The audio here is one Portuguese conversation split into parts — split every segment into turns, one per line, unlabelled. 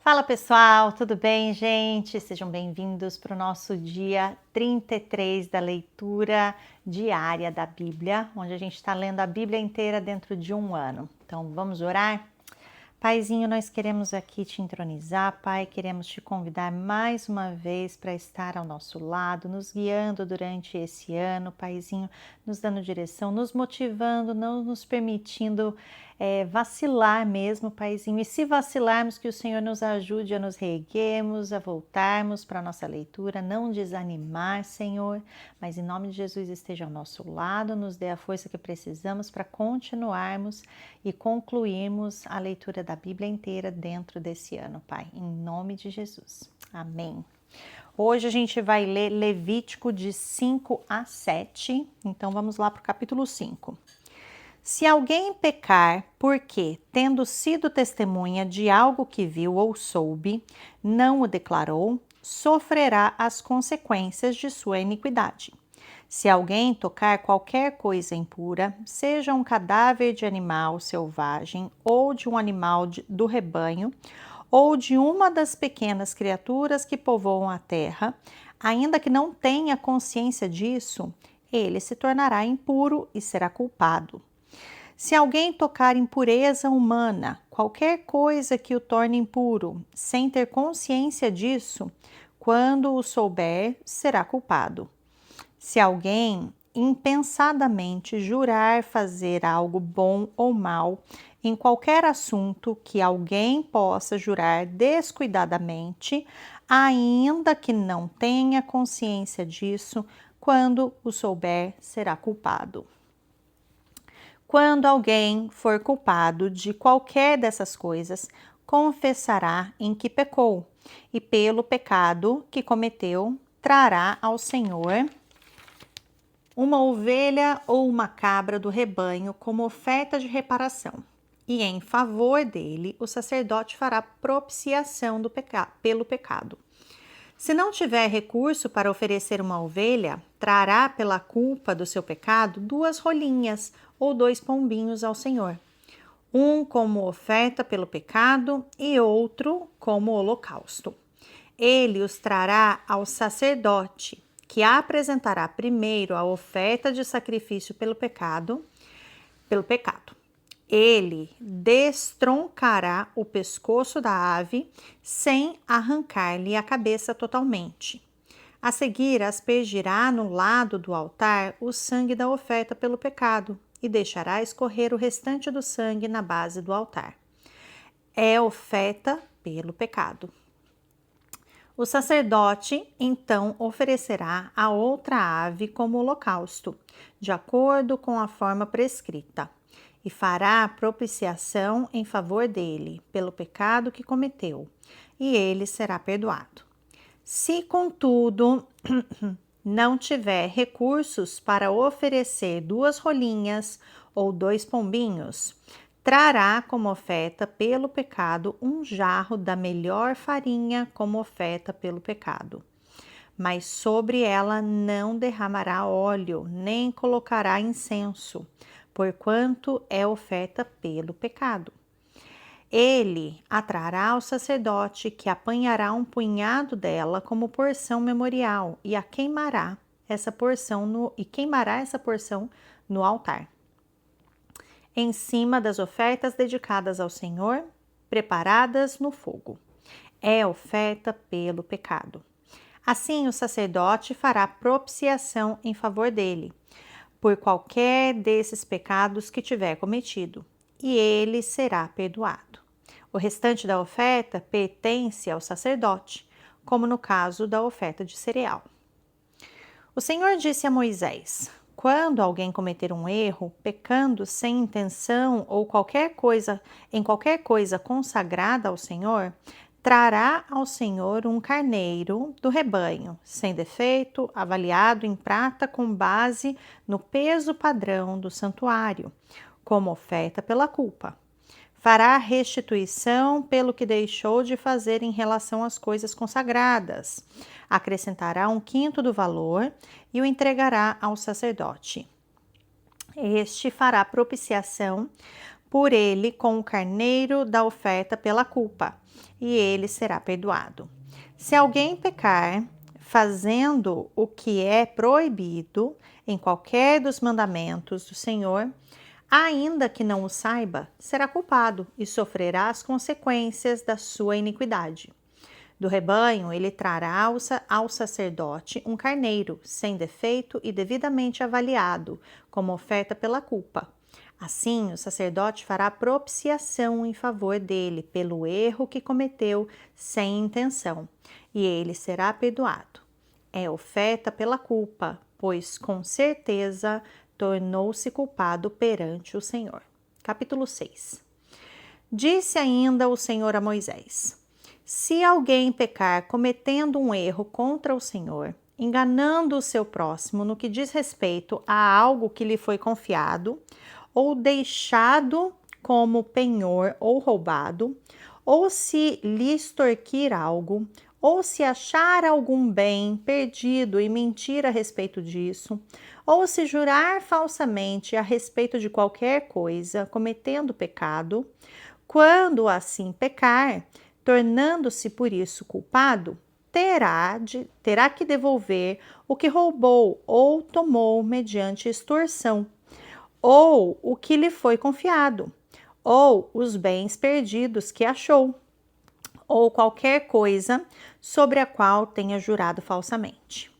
Fala pessoal, tudo bem, gente? Sejam bem-vindos para o nosso dia 33 da leitura diária da Bíblia, onde a gente está lendo a Bíblia inteira dentro de um ano. Então vamos orar? Paizinho, nós queremos aqui te entronizar, Pai, queremos te convidar mais uma vez para estar ao nosso lado, nos guiando durante esse ano, Paizinho, nos dando direção, nos motivando, não nos permitindo vacilar mesmo, Paizinho. E se vacilarmos, que o Senhor nos ajude a nos reerguermos, a voltarmos para a nossa leitura, não desanimar, Senhor, mas em nome de Jesus esteja ao nosso lado, nos dê a força que precisamos para continuarmos e concluirmos a leitura da Bíblia inteira dentro desse ano, Pai, em nome de Jesus. Amém. Hoje a gente vai ler Levítico de 5 a 7, então vamos lá para o capítulo 5. Se alguém pecar porque, tendo sido testemunha de algo que viu ou soube, não o declarou, sofrerá as consequências de sua iniquidade. Se alguém tocar qualquer coisa impura, seja um cadáver de animal selvagem ou de um animal do rebanho, ou de uma das pequenas criaturas que povoam a terra, ainda que não tenha consciência disso, ele se tornará impuro e será culpado. Se alguém tocar impureza humana, qualquer coisa que o torne impuro, sem ter consciência disso, quando o souber, será culpado. Se alguém impensadamente jurar fazer algo bom ou mal em qualquer assunto que alguém possa jurar descuidadamente, ainda que não tenha consciência disso, quando o souber, será culpado. Quando alguém for culpado de qualquer dessas coisas, confessará em que pecou, e pelo pecado que cometeu, trará ao Senhor uma ovelha ou uma cabra do rebanho como oferta de reparação. E em favor dele, o sacerdote fará propiciação pelo pecado. Se não tiver recurso para oferecer uma ovelha, trará pela culpa do seu pecado 2 rolinhas ou 2 pombinhos ao Senhor, um como oferta pelo pecado e outro como holocausto. Ele os trará ao sacerdote, que apresentará primeiro a oferta de sacrifício pelo pecado. Ele destroncará o pescoço da ave sem arrancar-lhe a cabeça totalmente. A seguir, aspergirá no lado do altar o sangue da oferta pelo pecado e deixará escorrer o restante do sangue na base do altar. É oferta pelo pecado. O sacerdote, então, oferecerá a outra ave como holocausto, de acordo com a forma prescrita, e fará propiciação em favor dele, pelo pecado que cometeu, e ele será perdoado. Se, contudo, não tiver recursos para oferecer 2 rolinhas ou 2 pombinhos, trará como oferta pelo pecado um jarro da melhor farinha como oferta pelo pecado. Mas sobre ela não derramará óleo, nem colocará incenso, porquanto é oferta pelo pecado. Ele a trará ao sacerdote, que apanhará um punhado dela como porção memorial e queimará essa porção no altar, em cima das ofertas dedicadas ao Senhor, preparadas no fogo. É oferta pelo pecado. Assim, o sacerdote fará propiciação em favor dele, por qualquer desses pecados que tiver cometido, e ele será perdoado. O restante da oferta pertence ao sacerdote, como no caso da oferta de cereal. O Senhor disse a Moisés: quando alguém cometer um erro, pecando sem intenção ou em qualquer coisa consagrada ao Senhor, trará ao Senhor um carneiro do rebanho, sem defeito, avaliado em prata com base no peso padrão do santuário, como oferta pela culpa. Fará restituição pelo que deixou de fazer em relação às coisas consagradas. Acrescentará 1/5 do valor e o entregará ao sacerdote. Este fará propiciação por ele com o carneiro da oferta pela culpa, e ele será perdoado. Se alguém pecar, fazendo o que é proibido em qualquer dos mandamentos do Senhor, ainda que não o saiba, será culpado e sofrerá as consequências da sua iniquidade. Do rebanho, ele trará ao sacerdote um carneiro, sem defeito e devidamente avaliado, como oferta pela culpa. Assim, o sacerdote fará propiciação em favor dele pelo erro que cometeu sem intenção, e ele será perdoado. É oferta pela culpa, pois com certeza tornou-se culpado perante o Senhor. Capítulo 6. Disse ainda o Senhor a Moisés: se alguém pecar cometendo um erro contra o Senhor, enganando o seu próximo no que diz respeito a algo que lhe foi confiado, ou deixado como penhor ou roubado, ou se lhe extorquir algo, ou se achar algum bem perdido e mentir a respeito disso, ou se jurar falsamente a respeito de qualquer coisa, cometendo pecado, quando assim pecar, tornando-se por isso culpado, terá que devolver o que roubou ou tomou mediante extorsão, ou o que lhe foi confiado, ou os bens perdidos que achou, ou qualquer coisa sobre a qual tenha jurado falsamente.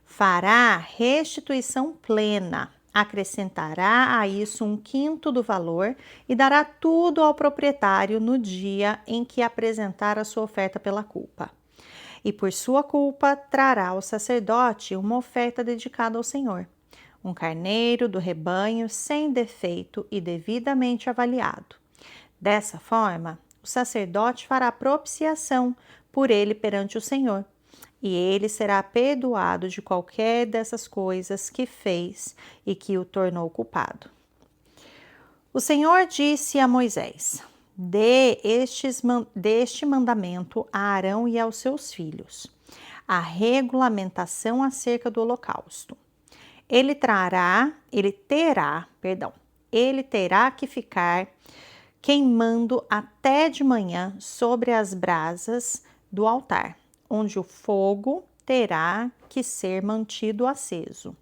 Fará restituição plena, acrescentará a isso 1/5 do valor e dará tudo ao proprietário no dia em que apresentar a sua oferta pela culpa. E por sua culpa trará ao sacerdote uma oferta dedicada ao Senhor, um carneiro do rebanho sem defeito e devidamente avaliado. Dessa forma, o sacerdote fará propiciação por ele perante o Senhor, e ele será perdoado de qualquer dessas coisas que fez e que o tornou culpado. O Senhor disse a Moisés: dê este mandamento a Arão e aos seus filhos, a regulamentação acerca do holocausto. Ele terá que ficar queimando até de manhã sobre as brasas do altar, onde o fogo terá que ser mantido aceso.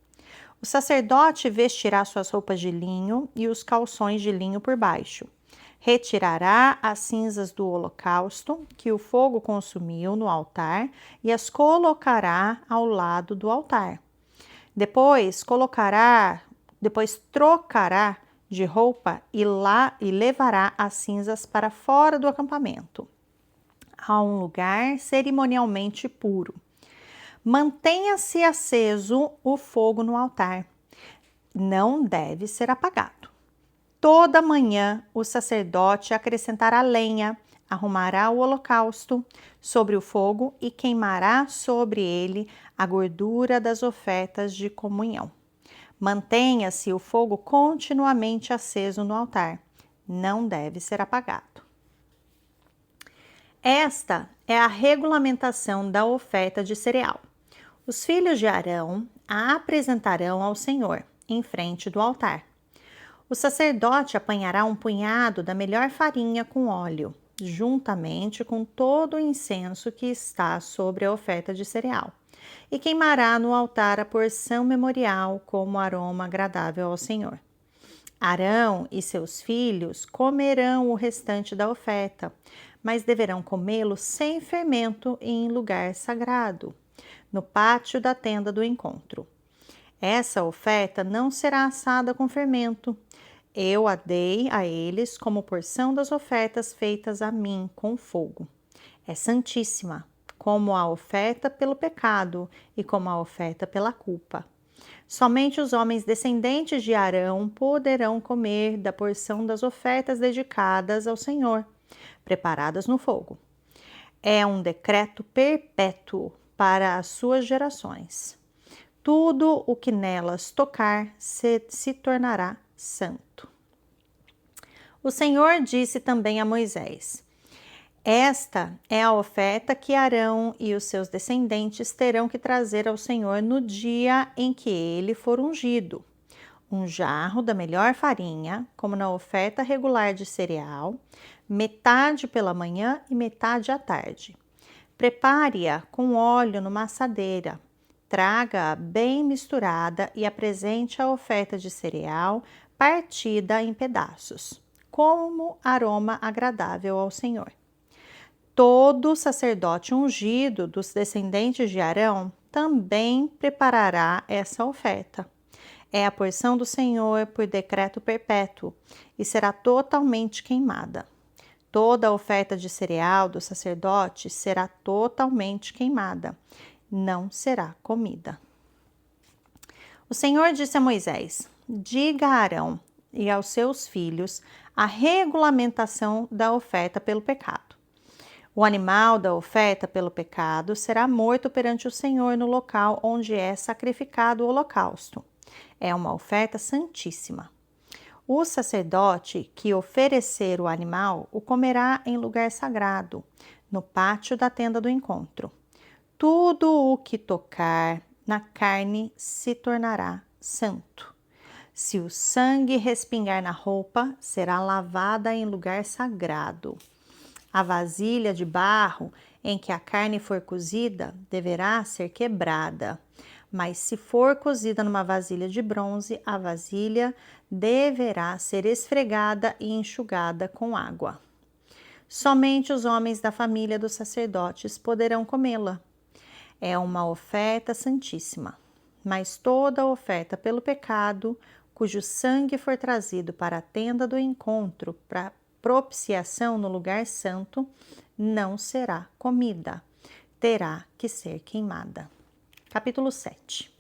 O sacerdote vestirá suas roupas de linho e os calções de linho por baixo. Retirará as cinzas do holocausto que o fogo consumiu no altar e as colocará ao lado do altar. Depois trocará de roupa e levará as cinzas para fora do acampamento, a um lugar cerimonialmente puro. Mantenha-se aceso o fogo no altar. Não deve ser apagado. Toda manhã o sacerdote acrescentará lenha, arrumará o holocausto sobre o fogo e queimará sobre ele a gordura das ofertas de comunhão. Mantenha-se o fogo continuamente aceso no altar. Não deve ser apagado. Esta é a regulamentação da oferta de cereal. Os filhos de Arão a apresentarão ao Senhor, em frente do altar. O sacerdote apanhará um punhado da melhor farinha com óleo, juntamente com todo o incenso que está sobre a oferta de cereal, e queimará no altar a porção memorial como aroma agradável ao Senhor. Arão e seus filhos comerão o restante da oferta, mas deverão comê-lo sem fermento e em lugar sagrado, no pátio da tenda do encontro. Essa oferta não será assada com fermento. Eu a dei a eles como porção das ofertas feitas a mim com fogo. É santíssima, como a oferta pelo pecado e como a oferta pela culpa. Somente os homens descendentes de Arão poderão comer da porção das ofertas dedicadas ao Senhor, preparadas no fogo. É um decreto perpétuo para as suas gerações. Tudo o que nelas tocar se tornará santo. O Senhor disse também a Moisés: esta é a oferta que Arão e os seus descendentes terão que trazer ao Senhor no dia em que ele for ungido. um jarro da melhor farinha, como na oferta regular de cereal, metade pela manhã e metade à tarde. Prepare-a com óleo numa assadeira. Traga-a bem misturada e apresente a oferta de cereal partida em pedaços, como aroma agradável ao Senhor. Todo sacerdote ungido dos descendentes de Arão também preparará essa oferta. É a porção do Senhor por decreto perpétuo e será totalmente queimada. Toda a oferta de cereal do sacerdote será totalmente queimada, não será comida. O Senhor disse a Moisés: diga a Arão e aos seus filhos a regulamentação da oferta pelo pecado. O animal da oferta pelo pecado será morto perante o Senhor no local onde é sacrificado o holocausto. É uma oferta santíssima. O sacerdote que oferecer o animal o comerá em lugar sagrado, no pátio da tenda do encontro. Tudo o que tocar na carne se tornará santo. Se o sangue respingar na roupa, será lavada em lugar sagrado. A vasilha de barro em que a carne for cozida deverá ser quebrada. Mas se for cozida numa vasilha de bronze, a vasilha deverá ser esfregada e enxugada com água. Somente os homens da família dos sacerdotes poderão comê-la. É uma oferta santíssima, mas toda oferta pelo pecado, cujo sangue for trazido para a tenda do encontro para propiciação no lugar santo, não será comida, terá que ser queimada. Capítulo 7.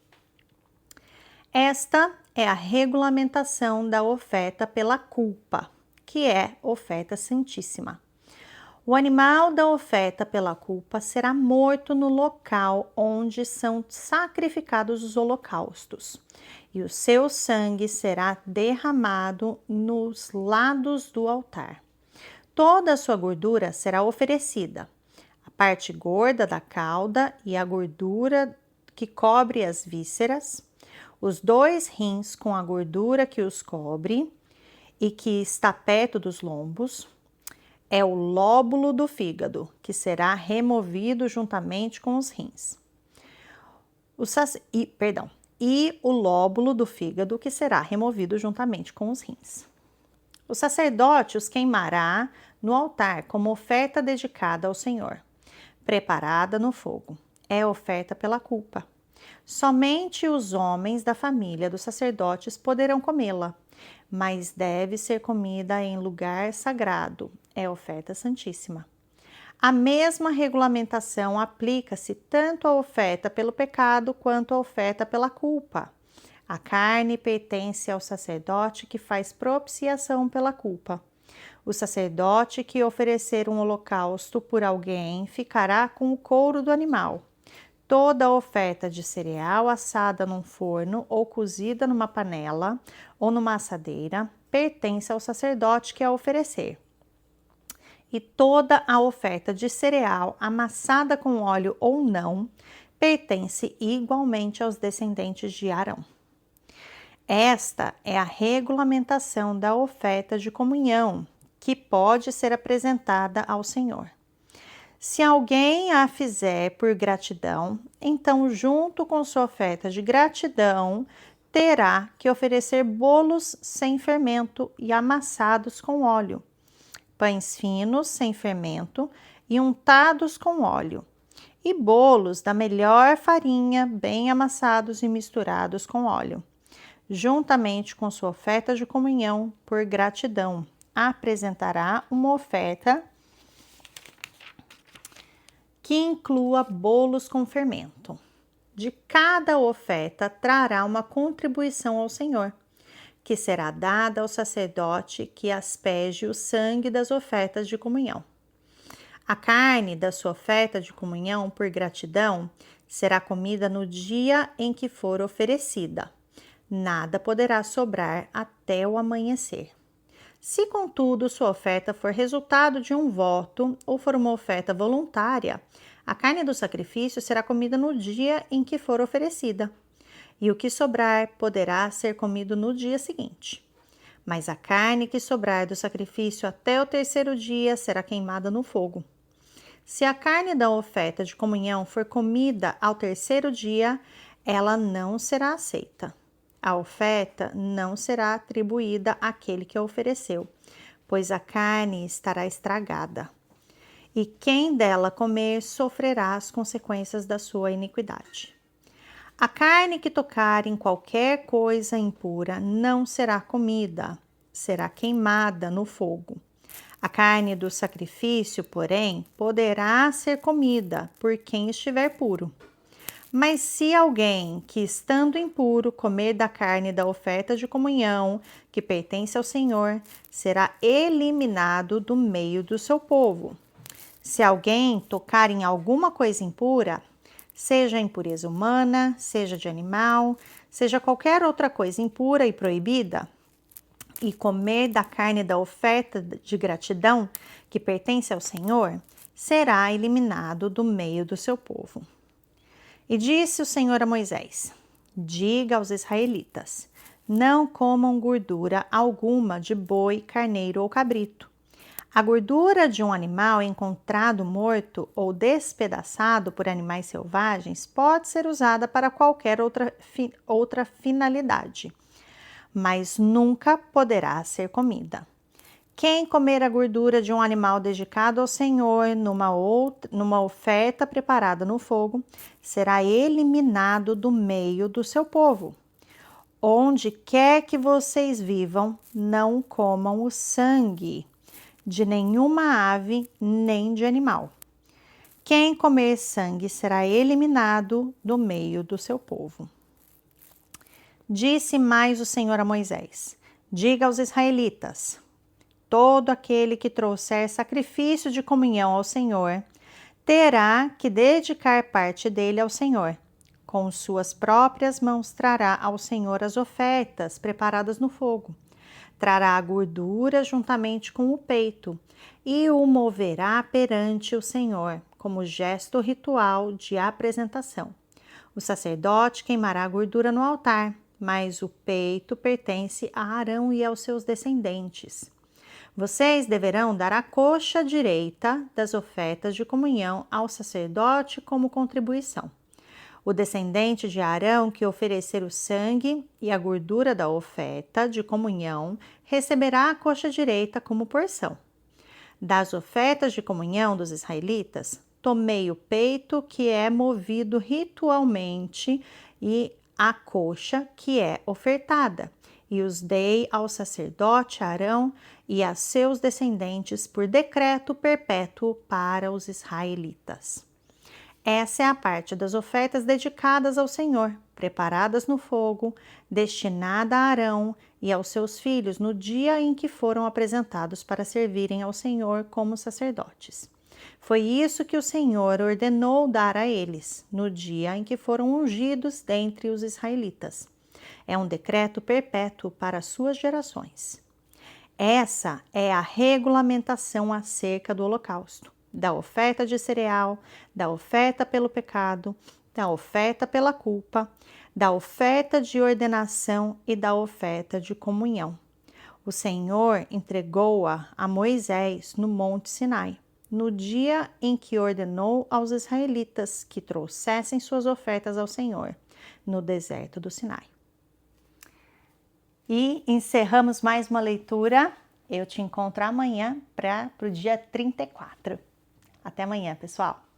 Esta é a regulamentação da oferta pela culpa, que é oferta santíssima. O animal da oferta pela culpa será morto no local onde são sacrificados os holocaustos, e o seu sangue será derramado nos lados do altar. Toda a sua gordura será oferecida, a parte gorda da cauda e a gordura que cobre as vísceras, os 2 rins com a gordura que os cobre e que está perto dos lombos, é o lóbulo do fígado, que será removido juntamente com os rins. E o lóbulo do fígado, que será removido juntamente com os rins. O sacerdote os queimará no altar como oferta dedicada ao Senhor, preparada no fogo. É oferta pela culpa. Somente os homens da família dos sacerdotes poderão comê-la, mas deve ser comida em lugar sagrado. É oferta santíssima. A mesma regulamentação aplica-se tanto à oferta pelo pecado quanto à oferta pela culpa. A carne pertence ao sacerdote que faz propiciação pela culpa. O sacerdote que oferecer um holocausto por alguém ficará com o couro do animal. Toda oferta de cereal assada num forno ou cozida numa panela ou numa assadeira pertence ao sacerdote que a oferecer. E toda a oferta de cereal amassada com óleo ou não pertence igualmente aos descendentes de Arão. Esta é a regulamentação da oferta de comunhão, que pode ser apresentada ao Senhor. Se alguém a fizer por gratidão, então, junto com sua oferta de gratidão, terá que oferecer bolos sem fermento e amassados com óleo, pães finos sem fermento e untados com óleo, e bolos da melhor farinha, bem amassados e misturados com óleo. Juntamente com sua oferta de comunhão por gratidão, apresentará uma oferta que inclua bolos com fermento. De cada oferta trará uma contribuição ao Senhor, que será dada ao sacerdote que asperge o sangue das ofertas de comunhão. A carne da sua oferta de comunhão por gratidão será comida no dia em que for oferecida. Nada poderá sobrar até o amanhecer. Se, contudo, sua oferta for resultado de um voto ou for uma oferta voluntária, a carne do sacrifício será comida no dia em que for oferecida. e o que sobrar poderá ser comido no dia seguinte. Mas a carne que sobrar do sacrifício até o terceiro dia será queimada no fogo. Se a carne da oferta de comunhão for comida ao terceiro dia, ela não será aceita. A oferta não será atribuída àquele que a ofereceu, pois a carne estará estragada. E quem dela comer sofrerá as consequências da sua iniquidade. A carne que tocar em qualquer coisa impura não será comida, será queimada no fogo. A carne do sacrifício, porém, poderá ser comida por quem estiver puro. Mas se alguém que, estando impuro, comer da carne da oferta de comunhão, que pertence ao Senhor, será eliminado do meio do seu povo. Se alguém tocar em alguma coisa impura, seja impureza humana, seja de animal, seja qualquer outra coisa impura e proibida, e comer da carne da oferta de gratidão, que pertence ao Senhor, será eliminado do meio do seu povo. E disse o Senhor a Moisés: diga aos israelitas: não comam gordura alguma de boi, carneiro ou cabrito. A gordura de um animal encontrado morto ou despedaçado por animais selvagens pode ser usada para qualquer outra finalidade, mas nunca poderá ser comida. Quem comer a gordura de um animal dedicado ao Senhor numa oferta preparada no fogo, será eliminado do meio do seu povo. Onde quer que vocês vivam, não comam o sangue de nenhuma ave nem de animal. Quem comer sangue será eliminado do meio do seu povo. Disse mais o Senhor a Moisés: diga aos israelitas: todo aquele que trouxer sacrifício de comunhão ao Senhor terá que dedicar parte dele ao Senhor. Com suas próprias mãos trará ao Senhor as ofertas preparadas no fogo. Trará a gordura juntamente com o peito e o moverá perante o Senhor, como gesto ritual de apresentação. O sacerdote queimará a gordura no altar, mas o peito pertence a Arão e aos seus descendentes. Vocês deverão dar a coxa direita das ofertas de comunhão ao sacerdote como contribuição. O descendente de Arão que oferecer o sangue e a gordura da oferta de comunhão receberá a coxa direita como porção. Das ofertas de comunhão dos israelitas, tomei o peito que é movido ritualmente e a coxa que é ofertada, e os dei ao sacerdote Arão e a seus descendentes por decreto perpétuo para os israelitas. Essa é a parte das ofertas dedicadas ao Senhor, preparadas no fogo, destinada a Arão e aos seus filhos no dia em que foram apresentados para servirem ao Senhor como sacerdotes. Foi isso que o Senhor ordenou dar a eles, no dia em que foram ungidos dentre os israelitas. É um decreto perpétuo para suas gerações. Essa é a regulamentação acerca do holocausto, da oferta de cereal, da oferta pelo pecado, da oferta pela culpa, da oferta de ordenação e da oferta de comunhão. O Senhor entregou-a a Moisés no Monte Sinai, no dia em que ordenou aos israelitas que trouxessem suas ofertas ao Senhor, no deserto do Sinai. E encerramos mais uma leitura. Eu te encontro amanhã para o dia 34. Até amanhã, pessoal!